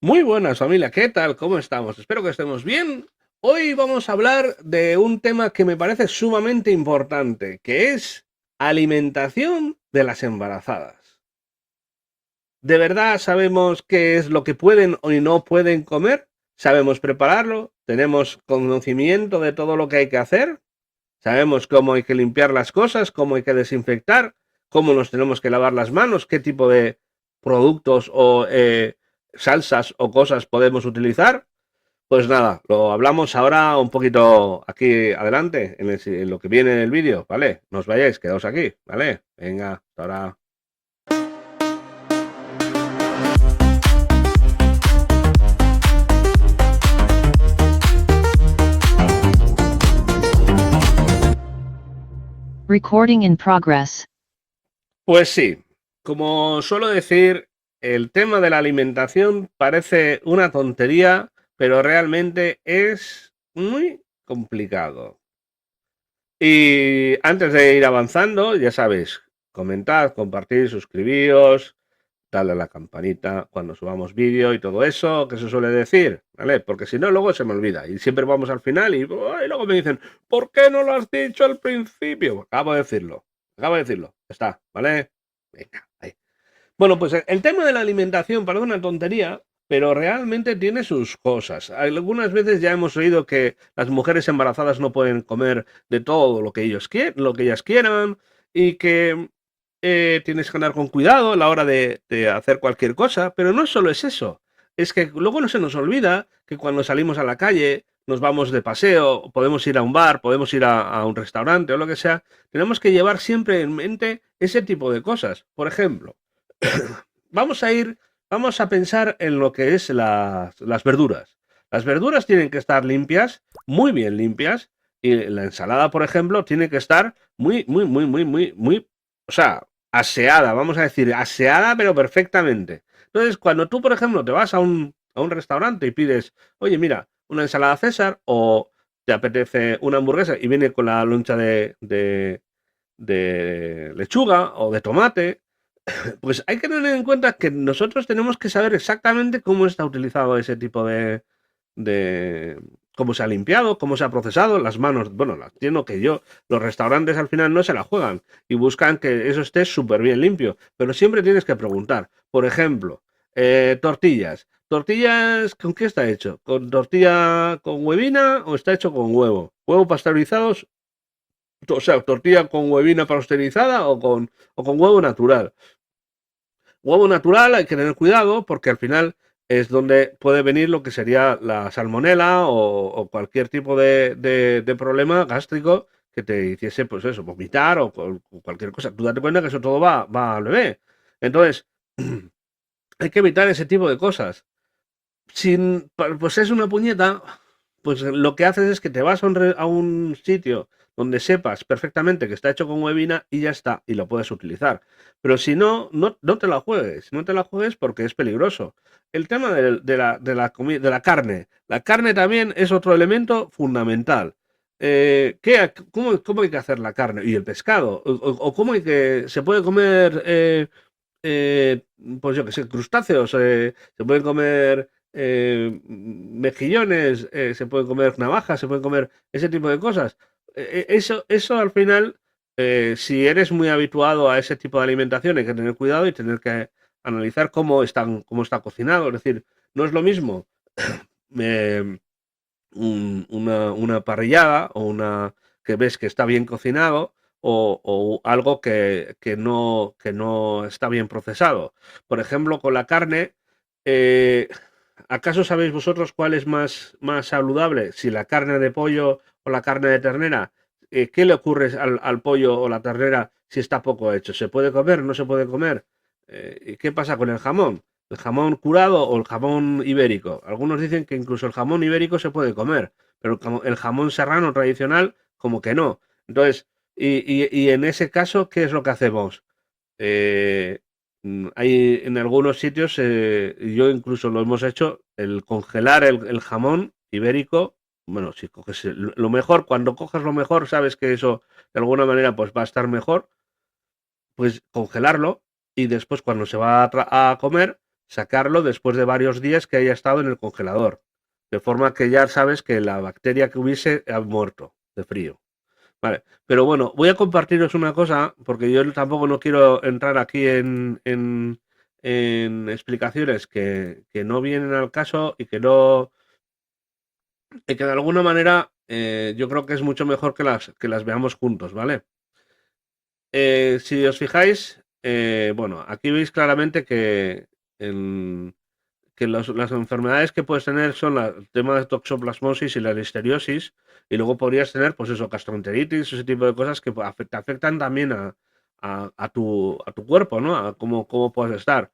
Muy buenas familia, ¿qué tal? ¿Cómo estamos? Espero que estemos bien. Hoy vamos a hablar de un tema que me parece sumamente importante, que es alimentación de las embarazadas. ¿De verdad sabemos qué es lo que pueden o no pueden comer? ¿Sabemos prepararlo? ¿Tenemos conocimiento de todo lo que hay que hacer? ¿Sabemos cómo hay que limpiar las cosas? ¿Cómo hay que desinfectar? ¿Cómo nos tenemos que lavar las manos? ¿Qué tipo de productos o salsas o cosas podemos utilizar? Pues nada, lo hablamos ahora un poquito aquí adelante, en lo que viene en el vídeo, ¿vale? No os vayáis, quedaos aquí, ¿vale? Venga, hasta ahora. Recording in progress. Pues sí, como suelo decir, el tema de la alimentación parece una tontería, pero realmente es muy complicado. Y antes de ir avanzando, ya sabéis, comentad, compartir, suscribíos, darle a la campanita cuando subamos vídeo y todo eso que se suele decir, ¿vale? Porque si no, luego se me olvida. Y siempre vamos al final y luego me dicen, ¿por qué no lo has dicho al principio? Acabo de decirlo, ya está, ¿vale? Venga, ahí. Bueno, pues el tema de la alimentación parece una tontería, pero realmente tiene sus cosas. Algunas veces ya hemos oído que las mujeres embarazadas no pueden comer de todo lo que ellos quieren, lo que ellas quieran, y que tienes que andar con cuidado a la hora de hacer cualquier cosa, pero no solo es eso. Es que luego no se nos olvida que cuando salimos a la calle, nos vamos de paseo, podemos ir a un bar, podemos ir a un restaurante o lo que sea, tenemos que llevar siempre en mente ese tipo de cosas. Por ejemplo, vamos a ir, vamos a pensar en lo que es las verduras. Las verduras tienen que estar limpias, muy bien limpias, y la ensalada, por ejemplo, tiene que estar muy, o sea, aseada, vamos a decir, aseada, pero perfectamente. Entonces, cuando tú, por ejemplo, te vas a un restaurante y pides, oye, mira, una ensalada César, o te apetece una hamburguesa y viene con la loncha de lechuga o de tomate, pues hay que tener en cuenta que nosotros tenemos que saber exactamente cómo está utilizado ese tipo de cómo se ha limpiado, cómo se ha procesado, las manos, bueno, entiendo que los restaurantes al final no se la juegan y buscan que eso esté súper bien limpio, pero siempre tienes que preguntar. Por ejemplo, tortillas. ¿Tortillas con qué está hecho? ¿Con tortilla con huevina o está hecho con huevo? ¿Huevo pasteurizados? O sea, tortilla con huevina pasteurizada o con huevo natural. Huevo natural hay que tener cuidado porque al final es donde puede venir lo que sería la salmonela o cualquier tipo de problema gástrico que te hiciese, pues eso, vomitar o cualquier cosa. Tú date cuenta que eso todo va al bebé. Entonces, hay que evitar ese tipo de cosas. Pues es una puñeta, pues lo que haces es que te vas a un sitio donde sepas perfectamente que está hecho con huevina y ya está, y lo puedes utilizar. Pero si no, no te la juegues, no te la juegues porque es peligroso. El tema de la carne. La carne también es otro elemento fundamental. ¿Cómo hay que hacer la carne? Y el pescado. O cómo se puede comer, eh, pues yo qué sé, crustáceos, se pueden comer mejillones, se pueden comer navajas, se pueden comer ese tipo de cosas. Eso al final, si eres muy habituado a ese tipo de alimentación, hay que tener cuidado y tener que analizar cómo está cocinado. Es decir, no es lo mismo eh, una parrillada o una que ves que está bien cocinado o algo que no está bien procesado. Por ejemplo, con la carne, eh, ¿acaso sabéis vosotros cuál es más saludable? Si la carne de pollo o la carne de ternera. ¿Qué le ocurre al pollo o la ternera si está poco hecho? ¿Se puede comer? ¿No se puede comer? ¿Y qué pasa con el jamón? ¿El jamón curado o el jamón ibérico? Algunos dicen que incluso el jamón ibérico se puede comer, pero el jamón serrano tradicional, como que no. Entonces, y en ese caso, ¿qué es lo que hacemos? Eh, Hay en algunos sitios, yo incluso lo hemos hecho, el congelar el jamón ibérico. Bueno, si coges lo mejor, cuando coges lo mejor, sabes que eso de alguna manera pues va a estar mejor, pues congelarlo y después cuando se va a comer, sacarlo después de varios días que haya estado en el congelador. De forma que ya sabes que la bacteria que hubiese ha muerto de frío. Vale, pero bueno, voy a compartiros una cosa, porque yo tampoco no quiero entrar aquí en explicaciones que no vienen al caso y que no, y que de alguna manera yo creo que es mucho mejor que las veamos juntos, ¿vale? Si os fijáis, bueno, aquí veis claramente en- que las enfermedades que puedes tener son el tema de toxoplasmosis y la listeriosis, y luego podrías tener, pues eso, gastroenteritis, ese tipo de cosas que te afectan también a tu cuerpo, ¿no? A cómo puedes estar.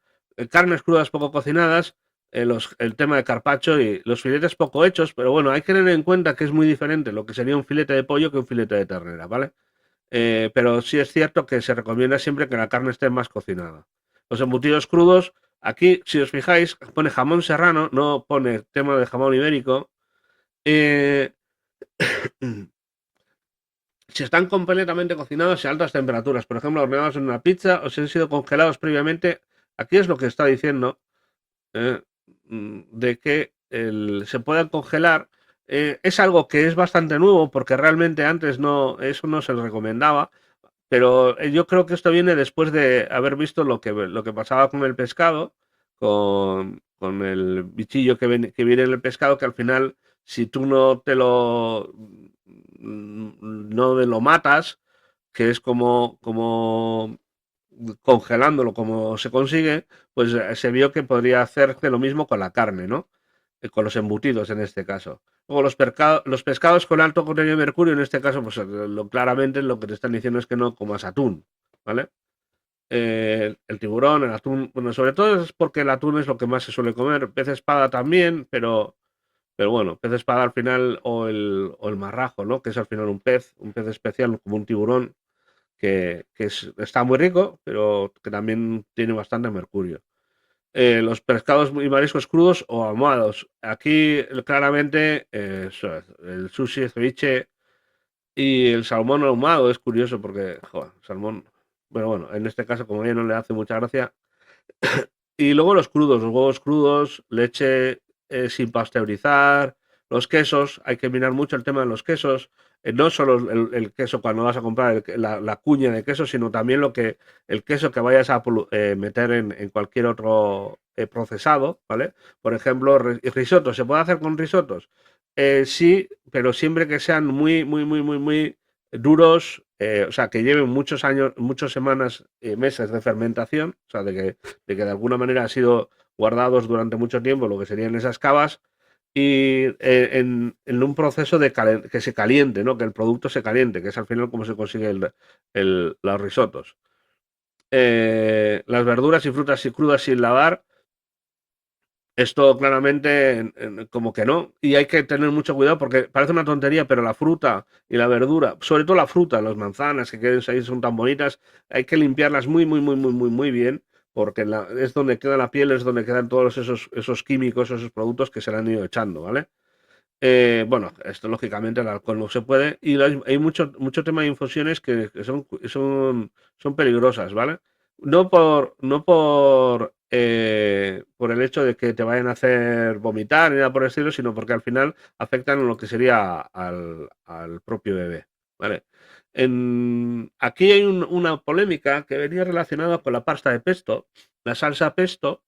Carnes crudas poco cocinadas, el tema de carpaccio y los filetes poco hechos, pero bueno, hay que tener en cuenta que es muy diferente lo que sería un filete de pollo que un filete de ternera, ¿vale? Pero sí es cierto que se recomienda siempre que la carne esté más cocinada. Los embutidos crudos, aquí, si os fijáis, pone jamón serrano, no pone tema de jamón ibérico. Eh, si están completamente cocinados a altas temperaturas, por ejemplo, horneados en una pizza o si han sido congelados previamente, aquí es lo que está diciendo, eh, de que se puedan congelar. Es algo que es bastante nuevo porque realmente antes no, eso no se recomendaba. Pero yo creo que esto viene después de haber visto lo que pasaba con el pescado, con el bichillo que viene en el pescado, que al final, si tú no lo matas, que es como congelándolo como se consigue, pues se vio que podría hacerse lo mismo con la carne, ¿no? Con los embutidos en este caso. Luego los pescados con alto contenido de mercurio, en este caso, pues claramente lo que te están diciendo es que no comas atún, ¿vale? El tiburón, el atún, bueno, sobre todo es porque el atún es lo que más se suele comer, pez espada también, pero bueno, pez espada al final o el marrajo, ¿no? Que es al final un pez especial como un tiburón, está muy rico, pero que también tiene bastante mercurio. Los pescados y mariscos crudos o ahumados. Aquí claramente el sushi, el ceviche y el salmón ahumado es curioso porque, joder, salmón, bueno, en este caso como ya no le hace mucha gracia. Y luego los crudos, los huevos crudos, leche sin pasteurizar, los quesos, hay que mirar mucho el tema de los quesos, no solo el queso cuando vas a comprar la cuña de queso, sino también el queso que vayas a meter en cualquier otro procesado, ¿vale? Por ejemplo, risotto, ¿se puede hacer con risotos? Sí, pero siempre que sean muy duros, o sea, que lleven muchos años, muchas semanas, meses de fermentación, o sea, de que de alguna manera han sido guardados durante mucho tiempo, lo que serían esas cavas, y en un proceso que se caliente, ¿no? Que el producto se caliente, que es al final como se consigue los risotos. Las verduras y frutas y crudas sin lavar, esto claramente como que no, y hay que tener mucho cuidado porque parece una tontería, pero la fruta y la verdura, sobre todo la fruta, las manzanas que queden ahí son tan bonitas, hay que limpiarlas muy bien, porque es donde queda la piel, es donde quedan todos esos químicos, esos productos que se le han ido echando, ¿vale? Bueno, esto lógicamente el alcohol no se puede, y hay mucho tema de infusiones que son peligrosas, ¿vale? No por el hecho de que te vayan a hacer vomitar ni nada por el estilo, sino porque al final afectan lo que sería al propio bebé, ¿vale? Aquí hay una polémica que venía relacionada con la pasta de pesto. La salsa pesto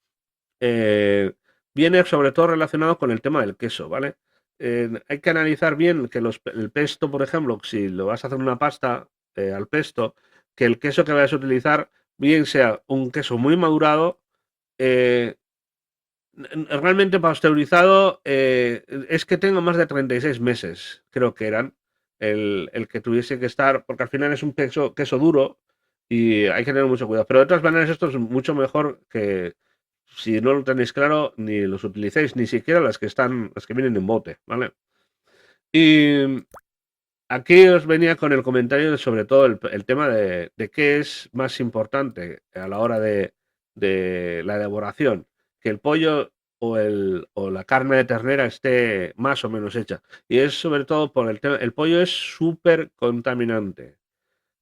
eh, viene sobre todo relacionado con el tema del queso, ¿vale? Hay que analizar bien que el pesto, por ejemplo, si lo vas a hacer una pasta al pesto, que el queso que vayas a utilizar bien sea un queso muy madurado, eh, realmente pasteurizado, es que tenga más de 36 meses, creo que eran, el que tuviese que estar, porque al final es un queso duro y hay que tener mucho cuidado. Pero de todas maneras esto es mucho mejor que, si no lo tenéis claro, ni los utilicéis, ni siquiera las que vienen en bote, ¿vale? Y aquí os venía con el comentario de sobre todo el tema de qué es más importante a la hora de la elaboración, que el pollo o la carne de ternera esté más o menos hecha. Y es sobre todo por el tema, el pollo es súper contaminante.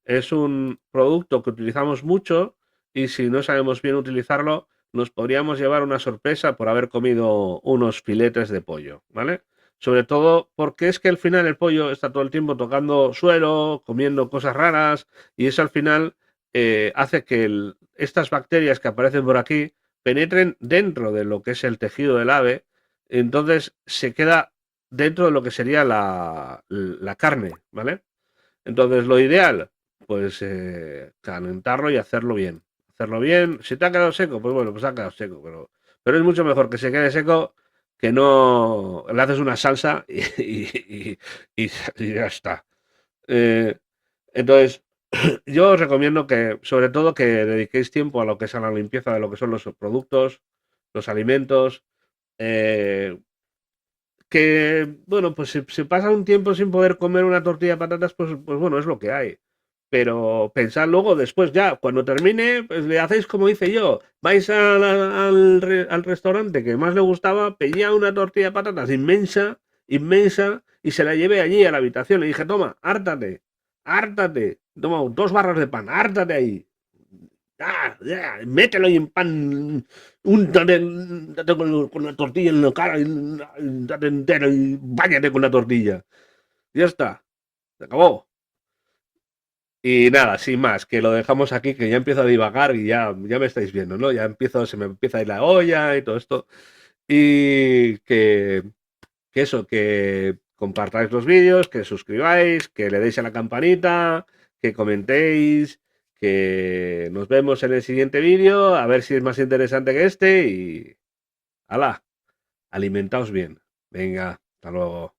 Es un producto que utilizamos mucho y si no sabemos bien utilizarlo, nos podríamos llevar una sorpresa por haber comido unos filetes de pollo, ¿vale? Sobre todo porque es que al final el pollo está todo el tiempo tocando suelo, comiendo cosas raras, y eso al final hace que estas bacterias que aparecen por aquí penetren dentro de lo que es el tejido del ave, entonces se queda dentro de lo que sería la carne, ¿vale? Entonces lo ideal, pues calentarlo y hacerlo bien. Hacerlo bien. Si te ha quedado seco, pues bueno, pues ha quedado seco, pero es mucho mejor que se quede seco que no le haces una salsa y ya está. Eh, entonces, yo os recomiendo que, sobre todo, que dediquéis tiempo a lo que es a la limpieza de lo que son los productos, los alimentos. eh, que, bueno, pues si pasa un tiempo sin poder comer una tortilla de patatas, pues bueno, es lo que hay. Pero pensad luego, después ya, cuando termine, pues le hacéis como hice yo. Vais al restaurante que más le gustaba, pedía una tortilla de patatas inmensa, inmensa, y se la llevé allí a la habitación. Le dije, toma, hártate, hártate, toma 2 barras de pan, hártate ahí. Mételo ahí en pan, úntate con la tortilla en la cara, y date entero y báñate con la tortilla. Ya está, se acabó. Y nada, sin más, que lo dejamos aquí, que ya empiezo a divagar y ya me estáis viendo, ¿no? Se me empieza a ir la olla y todo esto. Y que eso, que compartáis los vídeos, que suscribáis, que le deis a la campanita, que comentéis, que nos vemos en el siguiente vídeo, a ver si es más interesante que este y... ¡Hala! Alimentaos bien. Venga, hasta luego.